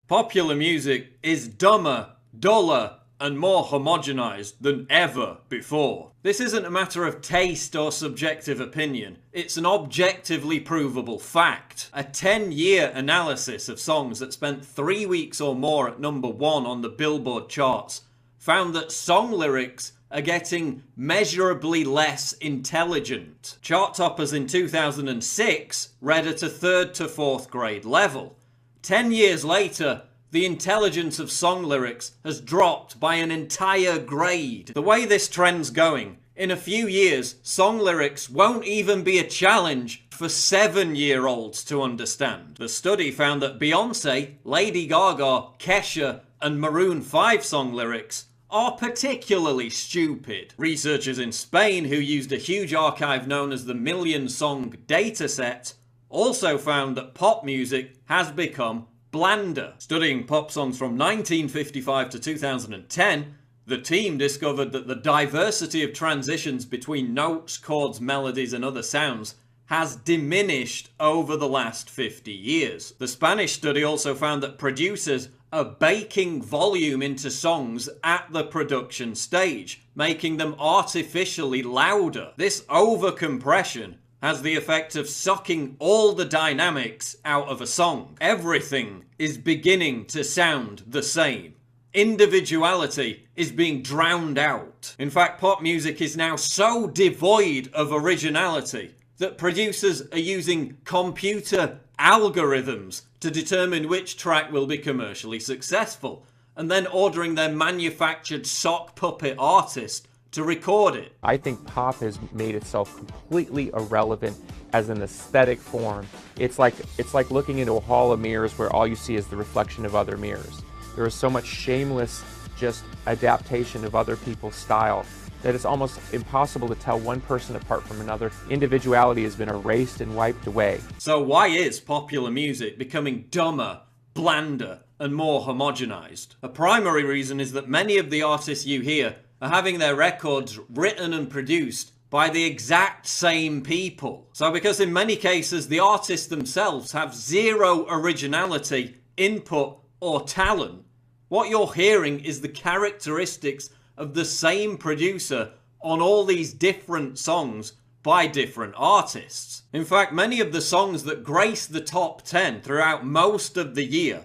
Popular music is dumber, duller, and more homogenized than ever before. This isn't a matter of taste or subjective opinion, it's an objectively provable fact. A 10-year analysis of songs that spent 3 weeks or more at number 1 on the Billboard charts found that song lyrics are getting measurably less intelligent. Chart toppers in 2006 read at a 3rd to 4th grade level. 10 years later, the intelligence of song lyrics has dropped by an entire grade. The way this trend's going, in a few years, song lyrics won't even be a challenge for 7-year-olds to understand. The study found that Beyonce, Lady Gaga, Kesha, and Maroon 5 song lyrics are particularly stupid. Researchers in Spain, who used a huge archive known as the Million Song Dataset, also found that pop music has become blander. Studying pop songs from 1955 to 2010, the team discovered that the diversity of transitions between notes, chords, melodies, and other sounds has diminished over the last 50 years. The Spanish study also found that producers are baking volume into songs at the production stage, making them artificially louder. This overcompression has the effect of sucking all the dynamics out of a song. Everything is beginning to sound the same. Individuality is being drowned out. In fact, pop music is now so devoid of originality that producers are using computer algorithms to determine which track will be commercially successful, and then ordering their manufactured sock puppet artist to record it. I think pop has made itself completely irrelevant as an aesthetic form. It's like looking into a hall of mirrors where all you see is the reflection of other mirrors. There is so much shameless just adaptation of other people's style that it's almost impossible to tell one person apart from another. Individuality has been erased and wiped away. So why is popular music becoming dumber, blander, and more homogenized? A primary reason is that many of the artists you hear are having their records written and produced by the exact same people. So because in many cases the artists themselves have zero originality, input, or talent, what you're hearing is the characteristics of the same producer on all these different songs by different artists. In fact, many of the songs that grace the top 10 throughout most of the year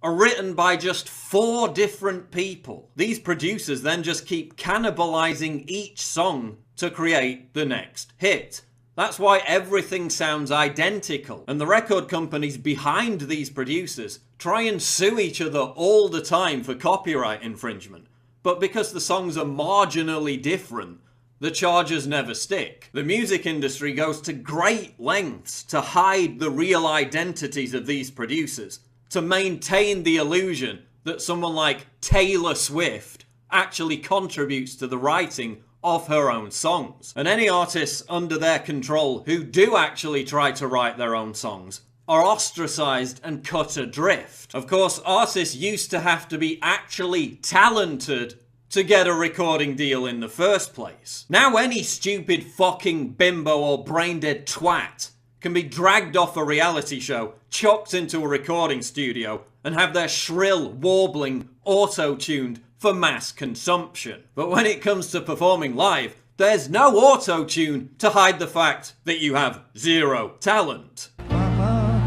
are written by just 4 different people. These producers then just keep cannibalizing each song to create the next hit. That's why everything sounds identical, and the record companies behind these producers try and sue each other all the time for copyright infringement. But because the songs are marginally different, the charges never stick. The music industry goes to great lengths to hide the real identities of these producers, to maintain the illusion that someone like Taylor Swift actually contributes to the writing of her own songs. And any artists under their control who do actually try to write their own songs are ostracized and cut adrift. Of course, artists used to have to be actually talented to get a recording deal in the first place. Now any stupid fucking bimbo or brain-dead twat can be dragged off a reality show, chucked into a recording studio, and have their shrill warbling auto-tuned for mass consumption. But when it comes to performing live, there's no auto-tune to hide the fact that you have zero talent. Mama,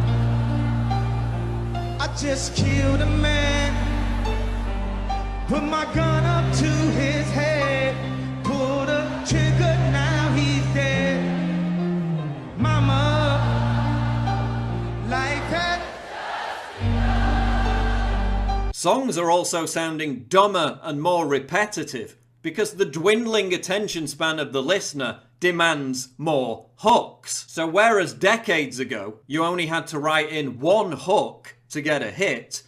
I just killed a man, put my gun up to his head, pulled a trigger, now he's dead. Mama, like that. Songs are also sounding dumber and more repetitive because the dwindling attention span of the listener demands more hooks. So whereas decades ago you only had to write in one hook to get a hit,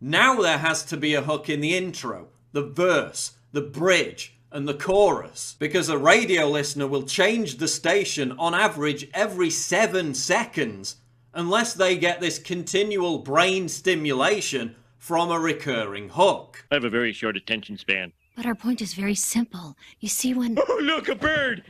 now there has to be a hook in the intro, the verse, the bridge, and the chorus, because a radio listener will change the station on average every 7 seconds unless they get this continual brain stimulation from a recurring hook. I have a very short attention span. But our point is very simple. You see, when... Oh, look, a bird!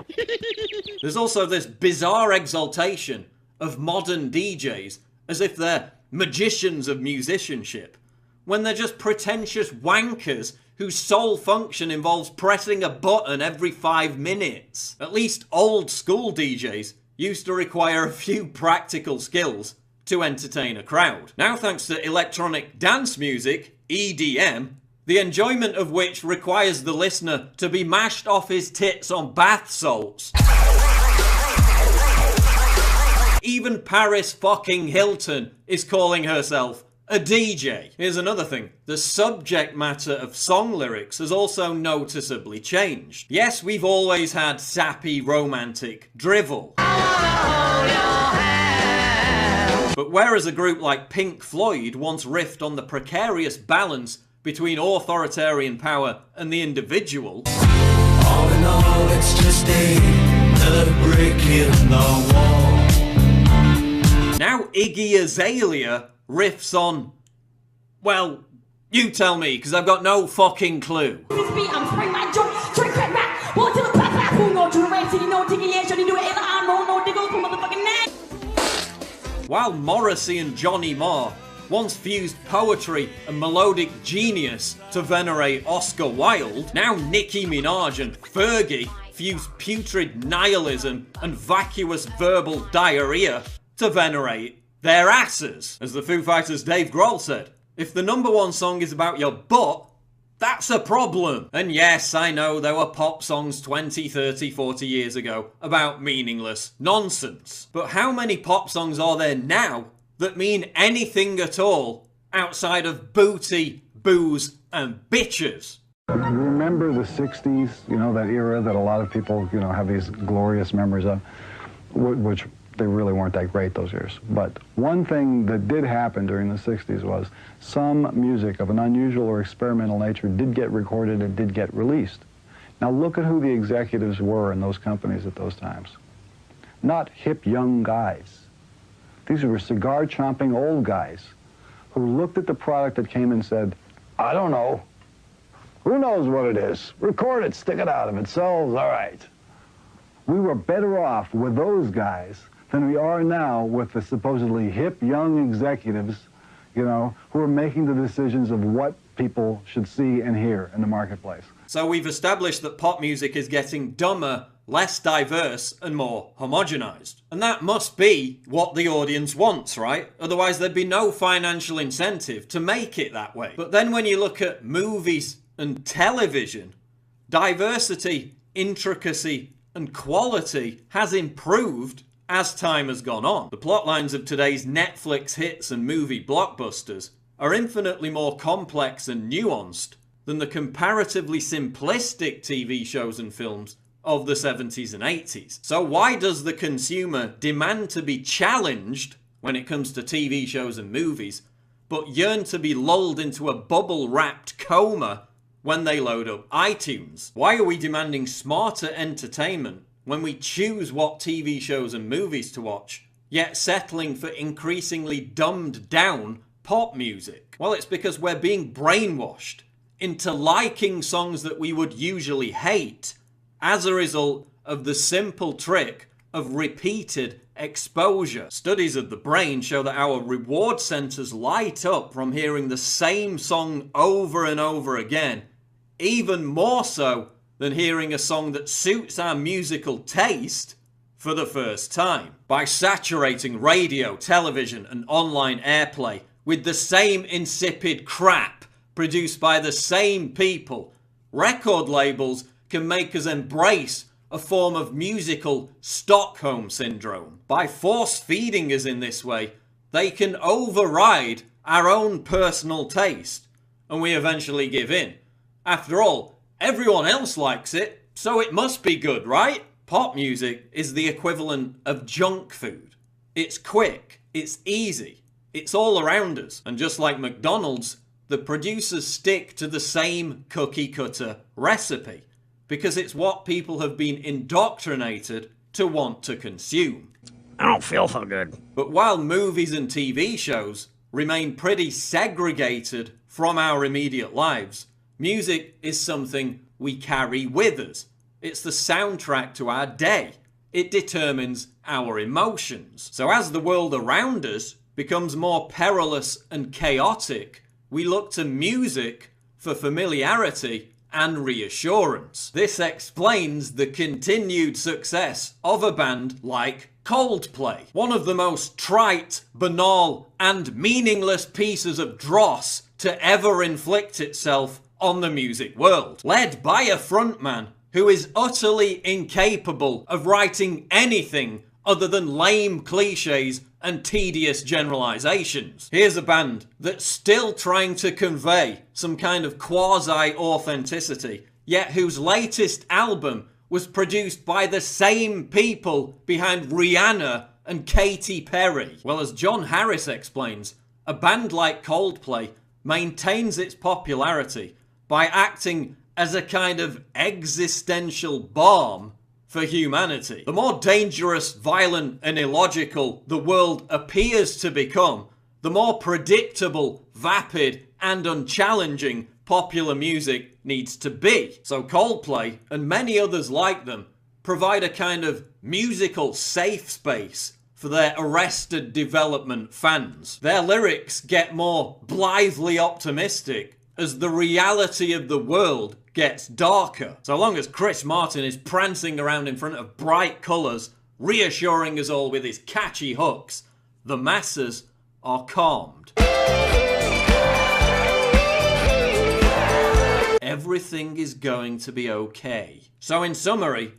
There's also this bizarre exaltation of modern DJs as if they're magicians of musicianship. when they're just pretentious wankers whose sole function involves pressing a button every 5 minutes. At least old school DJs used to require a few practical skills to entertain a crowd. Now, thanks to electronic dance music, EDM, the enjoyment of which requires the listener to be mashed off his tits on bath salts, even Paris fucking Hilton is calling herself a DJ. Here's another thing. The subject matter of song lyrics has also noticeably changed. Yes, we've always had sappy, romantic drivel. But whereas a group like Pink Floyd once riffed on the precarious balance between authoritarian power and the individual, All in all, it's just another brick in the wall. now Iggy Azalea riffs on, well, you tell me, because I've got no fucking clue. While Morrissey and Johnny Marr once fused poetry and melodic genius to venerate Oscar Wilde, now Nicki Minaj and Fergie fuse putrid nihilism and vacuous verbal diarrhea to venerate their asses. As the Foo Fighters' Dave Grohl said, if the number one song is about your butt, that's a problem. And yes, I know there were pop songs 20, 30, 40 years ago about meaningless nonsense. But how many pop songs are there now that mean anything at all outside of booty, booze, and bitches? Remember the 60s, you know, that era that a lot of people, you know, have these glorious memories of, which they really weren't that great those years. But one thing that did happen during the 60s was some music of an unusual or experimental nature did get recorded and did get released. Now look at who the executives were in those companies at those times. Not hip young guys. These were cigar-chomping old guys who looked at the product that came and said, I don't know. Who knows what it is? Record it, stick it out. If it sells, all right. We were better off with those guys than we are now with the supposedly hip young executives, you know, who are making the decisions of what people should see and hear in the marketplace. So we've established that pop music is getting dumber, less diverse, and more homogenized. And that must be what the audience wants, right? Otherwise there'd be no financial incentive to make it that way. But then when you look at movies and television, diversity, intricacy, and quality has improved as time has gone on. The plotlines of today's Netflix hits and movie blockbusters are infinitely more complex and nuanced than the comparatively simplistic TV shows and films of the 70s and 80s. So why does the consumer demand to be challenged when it comes to TV shows and movies, but yearn to be lulled into a bubble-wrapped coma when they load up iTunes? Why are we demanding smarter entertainment when we choose what TV shows and movies to watch, yet settling for increasingly dumbed down pop music? Well, it's because we're being brainwashed into liking songs that we would usually hate as a result of the simple trick of repeated exposure. Studies of the brain show that our reward centers light up from hearing the same song over and over again, even more so than hearing a song that suits our musical taste for the first time. By saturating radio, television, and online airplay with the same insipid crap produced by the same people, record labels can make us embrace a form of musical Stockholm syndrome. By force-feeding us in this way, they can override our own personal taste, and we eventually give in. After all, everyone else likes it, so it must be good, right? Pop music is the equivalent of junk food. It's quick, it's easy, it's all around us. And just like McDonald's, the producers stick to the same cookie-cutter recipe because it's what people have been indoctrinated to want to consume. I don't feel so good. But while movies and TV shows remain pretty segregated from our immediate lives, music is something we carry with us. It's the soundtrack to our day. It determines our emotions. So as the world around us becomes more perilous and chaotic, we look to music for familiarity and reassurance. This explains the continued success of a band like Coldplay, one of the most trite, banal, and meaningless pieces of dross to ever inflict itself on the music world, led by a frontman who is utterly incapable of writing anything other than lame cliches and tedious generalizations. Here's a band that's still trying to convey some kind of quasi-authenticity, yet whose latest album was produced by the same people behind Rihanna and Katy Perry. Well, as John Harris explains, a band like Coldplay maintains its popularity by acting as a kind of existential balm for humanity. The more dangerous, violent, and illogical the world appears to become, the more predictable, vapid, and unchallenging popular music needs to be. So Coldplay, and many others like them, provide a kind of musical safe space for their arrested development fans. Their lyrics get more blithely optimistic as the reality of the world gets darker. So long as Chris Martin is prancing around in front of bright colours, reassuring us all with his catchy hooks, the masses are calmed. Everything is going to be okay. So in summary,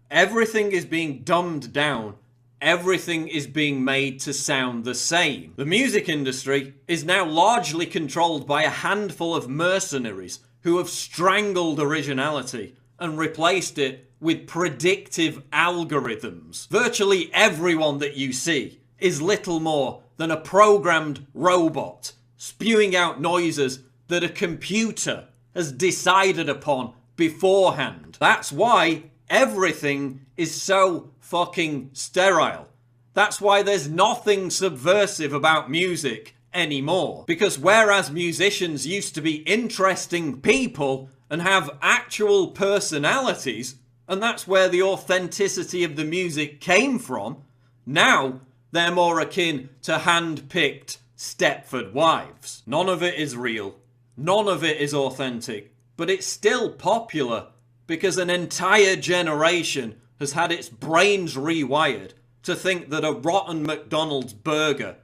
everything is being dumbed down. Everything is being made to sound the same. The music industry is now largely controlled by a handful of mercenaries who have strangled originality and replaced it with predictive algorithms. Virtually everyone that you see is little more than a programmed robot spewing out noises that a computer has decided upon beforehand. That's why everything is so fucking sterile. That's why there's nothing subversive about music anymore. Because whereas musicians used to be interesting people and have actual personalities, and that's where the authenticity of the music came from, now they're more akin to hand-picked Stepford wives. None of it is real. None of it is authentic. But it's still popular because an entire generation has had its brains rewired to think that a rotten McDonald's burger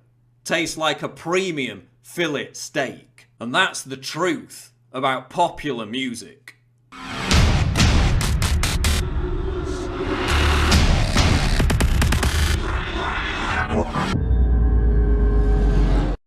tastes like a premium fillet steak. And that's the truth about popular music. What?